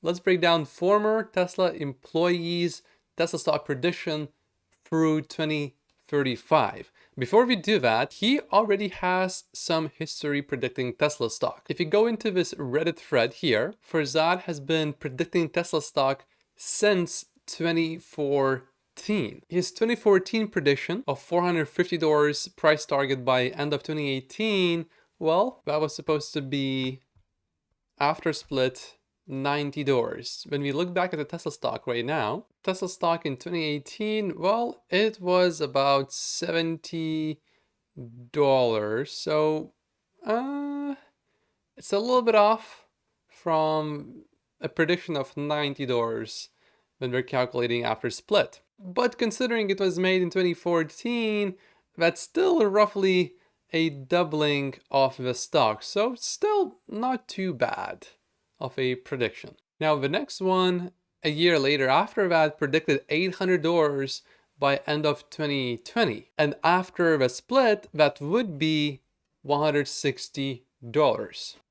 let's break down former Tesla employees' Tesla stock prediction through 2035. Before we do that, he already has some history predicting Tesla stock. If you go into this Reddit thread here, Farzad has been predicting Tesla stock since 2014. His 2014 prediction of $450 price target by end of 2018, well, that was supposed to be after split $90. When we look back at the Tesla stock right now, Tesla stock in 2018, well, it was about $70. So it's a little bit off from a prediction of $90 when we're calculating after split. But considering it was made in 2014, that's still roughly a doubling of the stock. So still not too bad of a prediction. Now the next one, a year later after that, predicted $800 by end of 2020. And after the split, that would be $160,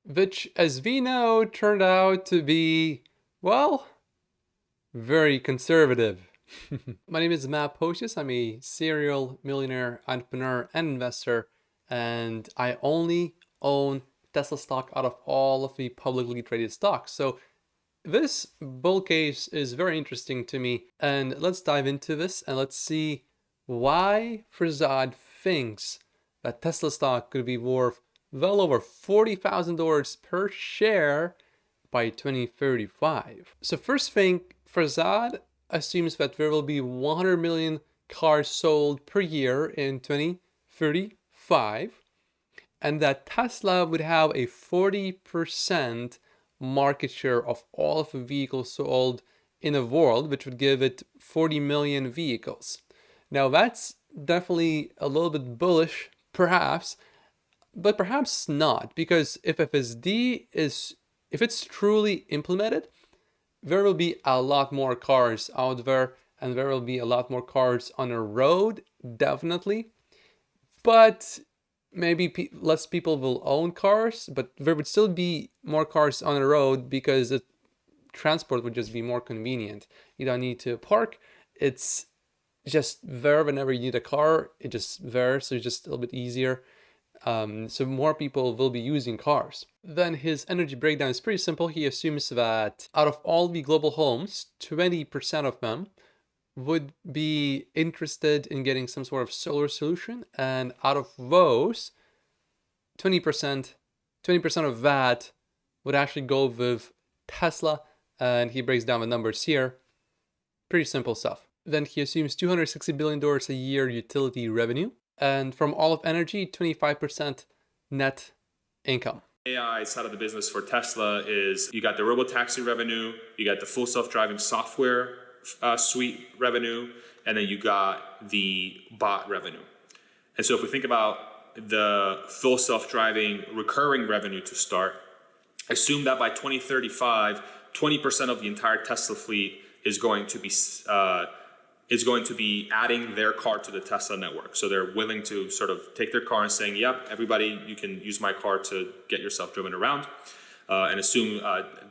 which, as we know, turned out to be, well, very conservative. My name is Matt Pocius. I'm a serial millionaire, entrepreneur, and investor, and I only own Tesla stock out of all of the publicly traded stocks. So this bull case is very interesting to me, and let's dive into this and let's see why Farzad thinks that Tesla stock could be worth well over $40,000 per share by 2035. So first thing, Farzad assumes that there will be 100 million cars sold per year in 2035, and that Tesla would have a 40% market share of all of the vehicles sold in the world, which would give it 40 million vehicles. Now that's definitely a little bit bullish, perhaps, but perhaps not, because if if it's truly implemented, there will be a lot more cars out there, and there will be a lot more cars on the road, definitely. But maybe less people will own cars, but there would still be more cars on the road because the transport would just be more convenient. You don't need to park. It's just there whenever you need a car. It's just there, so it's just a little bit easier. So more people will be using cars. Then his energy breakdown is pretty simple. He assumes that out of all the global homes, 20% of them would be interested in getting some sort of solar solution, and out of those, 20% of that would actually go with Tesla, and he breaks down the numbers here. Pretty simple stuff. Then he assumes $260 billion a year utility revenue, and from all of energy, 25% net income. AI side of the business for Tesla is you got the robotaxi revenue, you got the full self-driving software suite revenue, and then you got the bot revenue. And so if we think about the full self-driving recurring revenue to start, assume that by 2035, 20% of the entire Tesla fleet is going to be adding their car to the Tesla network. So they're willing to sort of take their car and saying, yep, everybody, you can use my car to get yourself driven around. And assume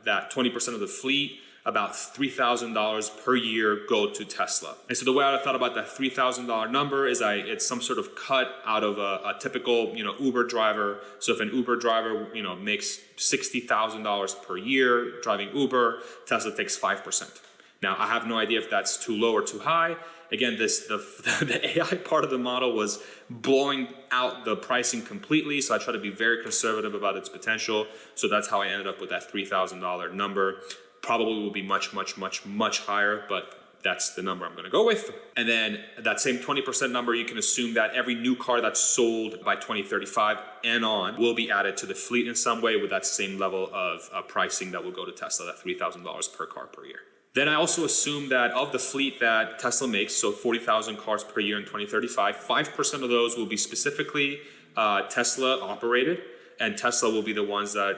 that 20% of the fleet, about $3,000 per year, go to Tesla. And so the way I thought about that $3,000 number is it's some sort of cut out of a typical Uber driver. So if an Uber driver makes $60,000 per year driving Uber, Tesla takes 5%. Now, I have no idea if that's too low or too high. Again, the AI part of the model was blowing out the pricing completely, so I try to be very conservative about its potential. So that's how I ended up with that $3,000 number. Probably will be much, much, much, much higher, but that's the number I'm going to go with. And then that same 20% number, you can assume that every new car that's sold by 2035 and on will be added to the fleet in some way with that same level of pricing that will go to Tesla, that $3,000 per car per year. Then I also assume that of the fleet that Tesla makes, so 40,000 cars per year in 2035, 5% of those will be specifically Tesla operated, and Tesla will be the ones that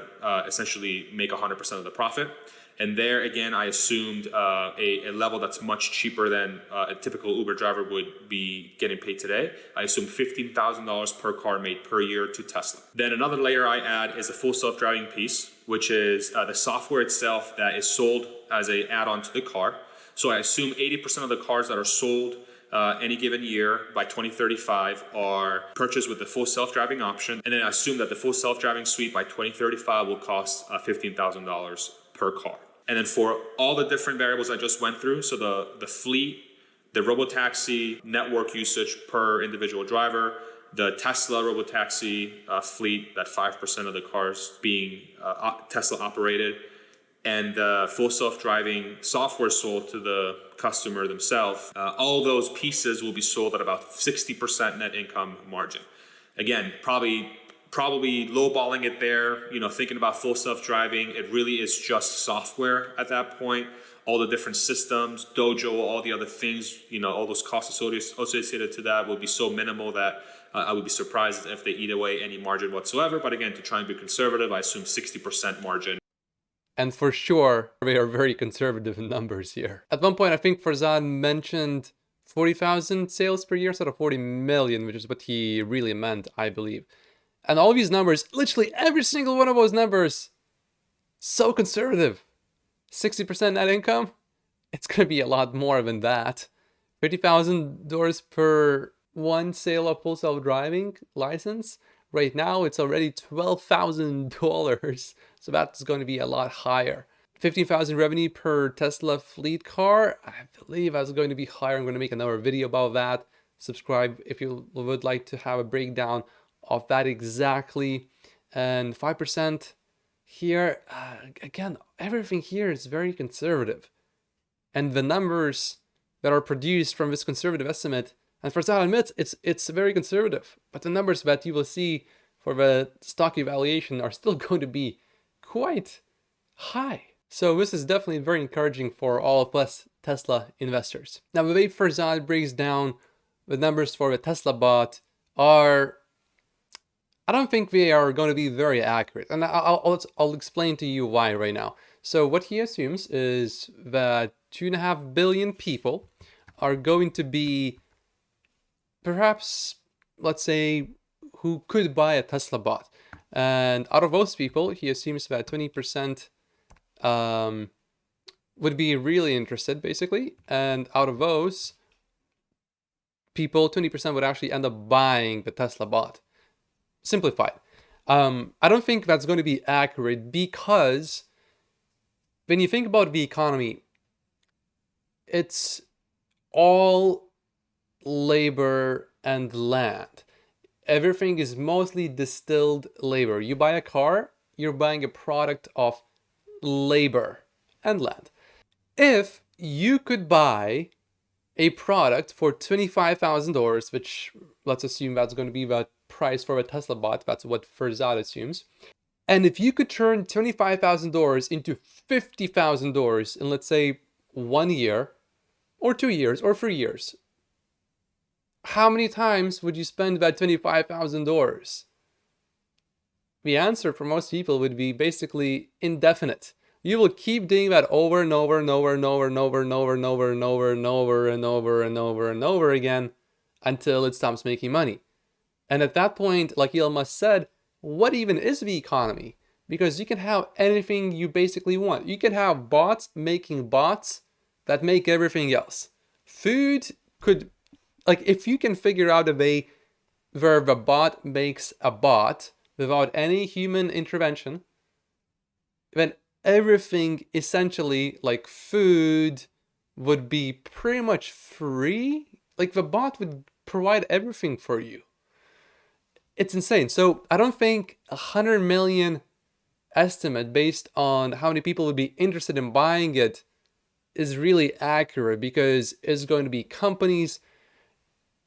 essentially make 100% of the profit. And there, again, I assumed a level that's much cheaper than a typical Uber driver would be getting paid today. I assumed $15,000 per car made per year to Tesla. Then another layer I add is a full self-driving piece, which is the software itself that is sold as an add-on to the car. So I assume 80% of the cars that are sold any given year by 2035 are purchased with the full self-driving option. And then I assume that the full self-driving suite by 2035 will cost $15,000 per car. And then for all the different variables I just went through, so the fleet, the robotaxi network usage per individual driver, the Tesla robotaxi fleet, that 5% of the cars being Tesla operated, and the full self-driving software sold to the customer themselves, all those pieces will be sold at about 60% net income margin. Again, probably lowballing it there, thinking about full self-driving, it really is just software at that point. All the different systems, Dojo, all the other things, all those costs associated to that will be so minimal that I would be surprised if they eat away any margin whatsoever. But again, to try and be conservative, I assume 60% margin. And for sure, we are very conservative in numbers here. At one point, I think Farzad mentioned 40,000 sales per year instead of 40 million, which is what he really meant, I believe. And all these numbers, literally every single one of those numbers, so conservative. 60% net income, it's going to be a lot more than that. $50,000 per one sale of full self-driving license. Right now, it's already $12,000, so that's going to be a lot higher. 15,000 revenue per Tesla fleet car, I believe that's going to be higher. I'm going to make another video about that. Subscribe if you would like to have a breakdown of that exactly. And 5% here, again, everything here is very conservative. And the numbers that are produced from this conservative estimate, and Farzad admits it's very conservative, but the numbers that you will see for the stock evaluation are still going to be quite high. So this is definitely very encouraging for all of us Tesla investors. Now, the way Farzad breaks down the numbers for the Tesla bot are, I don't think they are going to be very accurate. And I'll explain to you why right now. So what he assumes is that 2.5 billion people are going to be perhaps, let's say, who could buy a Tesla bot. And out of those people, he assumes that 20% would be really interested, basically. And out of those people, 20% would actually end up buying the Tesla bot. Simplified. I don't think that's going to be accurate because when you think about the economy, it's all labor and land. Everything is mostly distilled labor. You buy a car, you're buying a product of labor and land. If you could buy a product for $25,000, which let's assume that's going to be the price for a Tesla bot, that's what Farzad assumes. And if you could turn $25,000 into $50,000 in, let's say, 1 year, or 2 years, or 3 years, how many times would you spend that $25,000? The answer for most people would be basically indefinite. You will keep doing that over and over and over and over and over and over and over and over and over and over and over and over again until it stops making money. And at that point, like Elon Musk said, what even is the economy? Because you can have anything you basically want. You can have bots making bots that make everything else. Food could, like, if you can figure out a way where the bot makes a bot without any human intervention, then everything essentially, like food, would be pretty much free. Like the bot would provide everything for you. It's insane. So I don't think 100 million estimate based on how many people would be interested in buying it is really accurate, because it's going to be companies.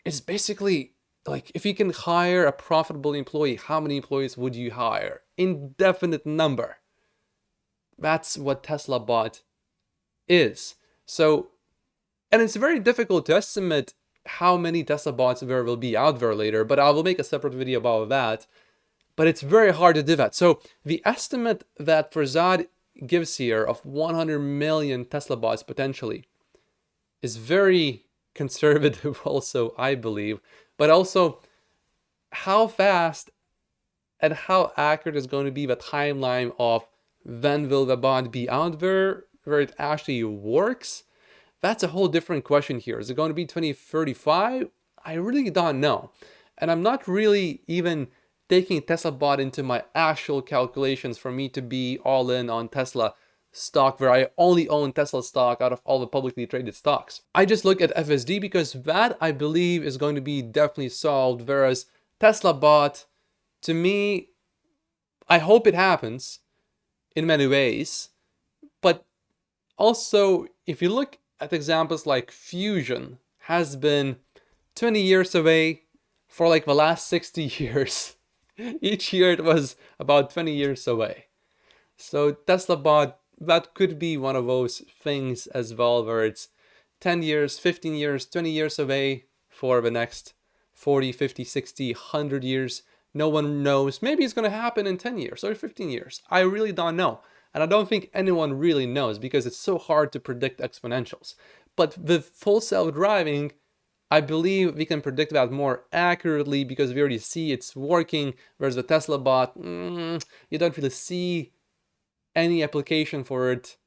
It's basically like, if you can hire a profitable employee, how many employees would you hire? Indefinite number. That's what Tesla bot is. So, and it's very difficult to estimate how many Tesla bots there will be out there later, but I will make a separate video about that. But it's very hard to do that. So the estimate that Farzad gives here of 100 million Tesla bots potentially is very conservative also, I believe. But also, how fast and how accurate is going to be the timeline of when will the bot be out there where it actually works? That's a whole different question here. Is it going to be 2035? I really don't know. And I'm not really even taking Tesla bot into my actual calculations for me to be all in on Tesla stock, where I only own Tesla stock out of all the publicly traded stocks. I just look at FSD because that I believe is going to be definitely solved, whereas Tesla bot, to me, I hope it happens in many ways, but also if you look at examples like Fusion has been 20 years away for like the last 60 years. Each year it was about 20 years away. So Tesla bot, that could be one of those things as well, where it's 10 years, 15 years, 20 years away for the next 40, 50, 60, 100 years. No one knows. Maybe it's going to happen in 10 years or 15 years. I really don't know. And I don't think anyone really knows because it's so hard to predict exponentials. But with full self-driving, I believe we can predict that more accurately because we already see it's working, whereas the Tesla bot, you don't really see any application for it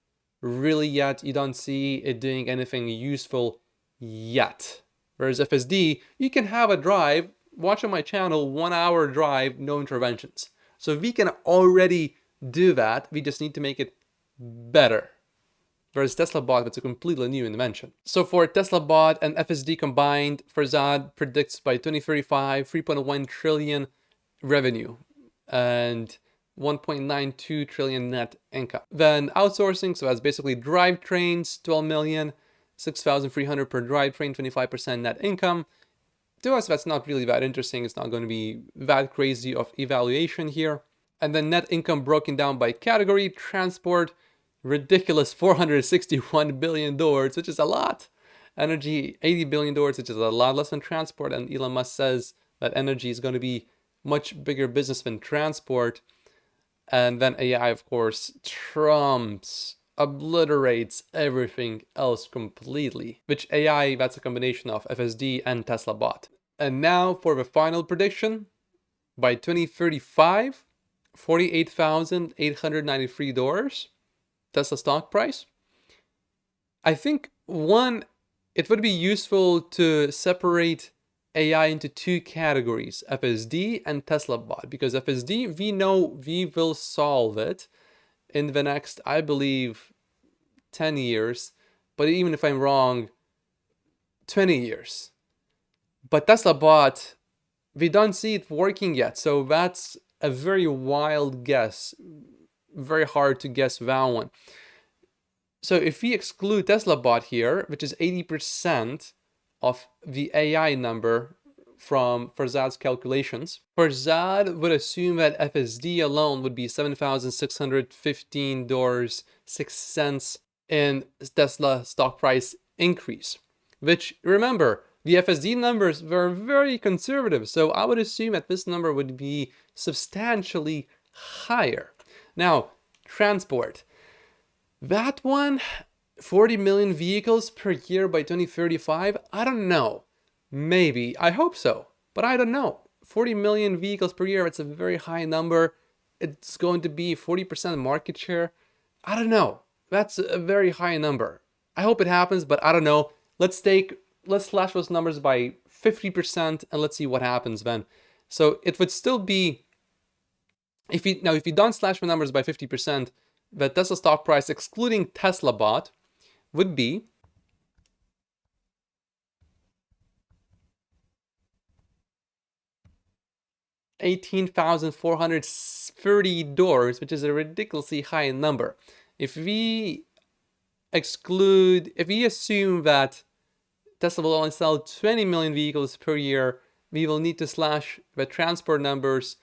really yet. You don't see it doing anything useful yet. Whereas FSD, you can have a drive, watch on my channel, 1 hour drive, no interventions. So we can already do that. We just need to make it better. Whereas Tesla bot, it's a completely new invention. So for Tesla bot and FSD combined, Farzad predicts by 2035, 3.1 trillion revenue and 1.92 trillion net income. Then outsourcing, so that's basically drivetrains, 12 million, 6,300 per drivetrain, 25% net income. To us, that's not really that interesting. It's not going to be that crazy of evaluation here. And then net income broken down by category, transport, ridiculous $461 billion, which is a lot. Energy, $80 billion, which is a lot less than transport. And Elon Musk says that energy is going to be much bigger business than transport. And then AI, of course, trumps, obliterates everything else completely. Which AI, that's a combination of FSD and Tesla bot. And now for the final prediction. By 2035, $48,893 Tesla stock price. I think one, it would be useful to separate AI into two categories, FSD and Tesla bot, because FSD, we know we will solve it in the next, I believe, 10 years, but even if I'm wrong, 20 years. But Tesla bot, we don't see it working yet, so that's a very wild guess. Very hard to guess that one. So if we exclude Tesla bot here, which is 80% of the AI number from Farzad's calculations, Farzad would assume that FSD alone would be $7,615.06 in Tesla stock price increase, which, remember, the FSD numbers were very conservative, so I would assume that this number would be substantially higher. Now, transport. That one, 40 million vehicles per year by 2035, I don't know. Maybe, I hope so, but I don't know. 40 million vehicles per year, it's a very high number. It's going to be 40% market share. I don't know. That's a very high number. I hope it happens, but I don't know. Let's slash those numbers by 50% and let's see what happens then. So it would still be, if you don't slash the numbers by 50%, the Tesla stock price, excluding Tesla bot, would be $18,430, which is a ridiculously high number. If we assume that Tesla will only sell 20 million vehicles per year, we will need to slash the transport numbers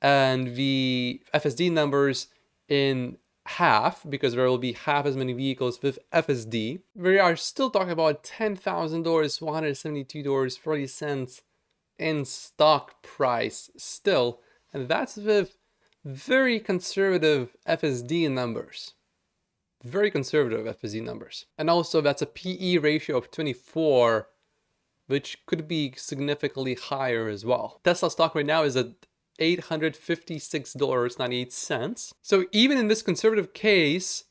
and the FSD numbers in half, because there will be half as many vehicles with FSD. We are still talking about $10,000, $172.40 in stock price still, and that's with very conservative FSD numbers. very conservative FSD numbers. And also that's a PE ratio of 24, which could be significantly higher as well. Tesla stock right now is at $856.98. So even in this conservative case,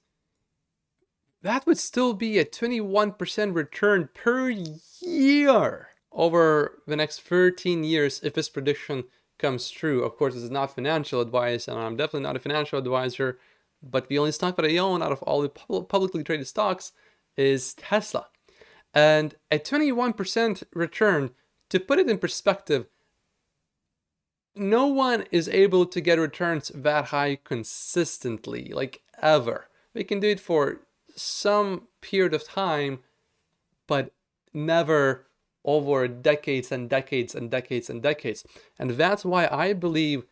that would still be a 21% return per year over the next 13 years if this prediction comes true. Of course, this is not financial advice, and I'm definitely not a financial advisor, but the only stock that I own out of all the publicly traded stocks is Tesla. And a 21% return, to put it in perspective, no one is able to get returns that high consistently, like ever. They can do it for some period of time, but never over decades and decades and decades and decades. And that's why I believe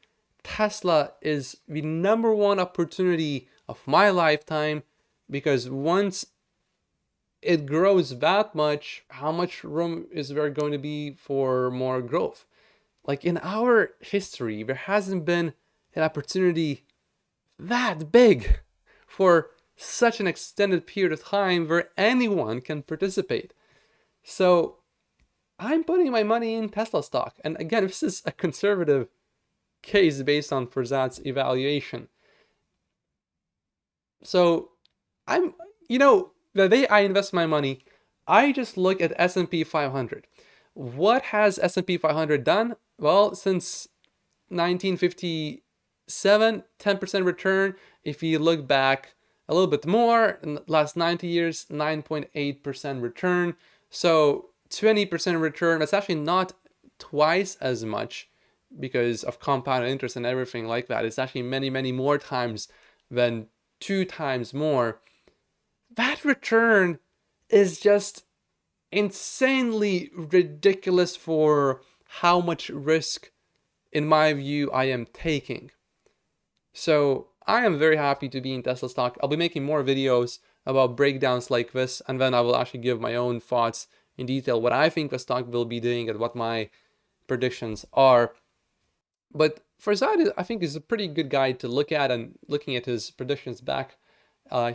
Tesla is the number one opportunity of my lifetime, because once it grows that much, how much room is there going to be for more growth? Like in our history, there hasn't been an opportunity that big for such an extended period of time where anyone can participate. So I'm putting my money in Tesla stock. And again, this is a conservative case based on Farzad's evaluation. So the day I invest my money, I just look at S&P 500. What has S&P 500 done? Well, since 1957, 10% return. If you look back a little bit more, in the last 90 years, 9.8% return. So 20% return, that's actually not twice as much because of compounded interest and everything like that. It's actually many, many more times than 2 times more. That return is just insanely ridiculous for how much risk, in my view, I am taking. So I am very happy to be in Tesla stock. I'll be making more videos about breakdowns like this, and then I will actually give my own thoughts in detail, what I think the stock will be doing and what my predictions are. But Farzad, I think, is a pretty good guy to look at, and looking at his predictions back,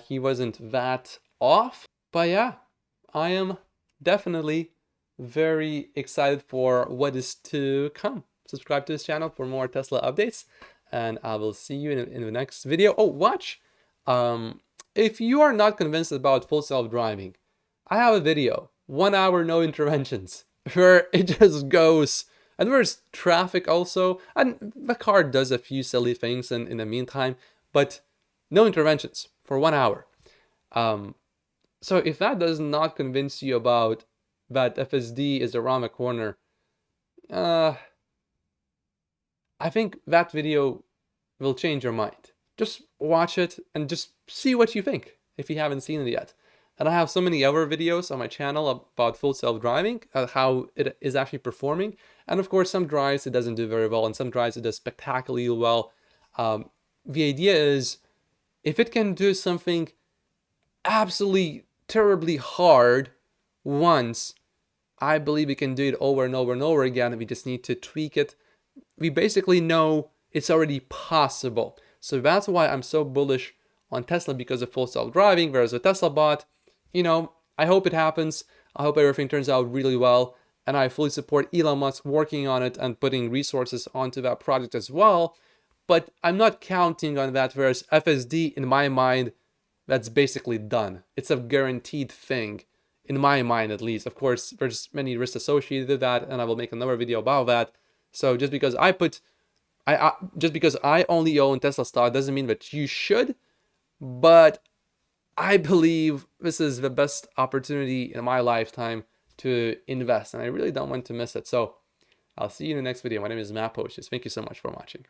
he wasn't that off. But yeah, I am definitely very excited for what is to come. Subscribe to this channel for more Tesla updates, and I will see you in the next video. Oh, watch! If you are not convinced about full self-driving, I have a video, 1 hour no interventions, where it just goes. And there's traffic also, and the car does a few silly things in the meantime, but no interventions for 1 hour. So if that does not convince you about that FSD is around the corner, I think that video will change your mind. Just watch it and just see what you think if you haven't seen it yet. And I have so many other videos on my channel about full self-driving, how it is actually performing. And of course, some drives it doesn't do very well, and some drives it does spectacularly well. The idea is, if it can do something absolutely terribly hard once, I believe we can do it over and over and over again. We just need to tweak it. We basically know it's already possible. So that's why I'm so bullish on Tesla, because of full self-driving. Whereas a Tesla bot, I hope it happens. I hope everything turns out really well. And I fully support Elon Musk working on it and putting resources onto that project as well. But I'm not counting on that. Whereas FSD, in my mind, that's basically done. It's a guaranteed thing, in my mind at least. Of course, there's many risks associated with that, and I will make another video about that. So just because just because I only own Tesla stock doesn't mean that you should, but I believe this is the best opportunity in my lifetime to invest, and I really don't want to miss it. So I'll see you in the next video. My name is Matt Poches. Thank you so much for watching.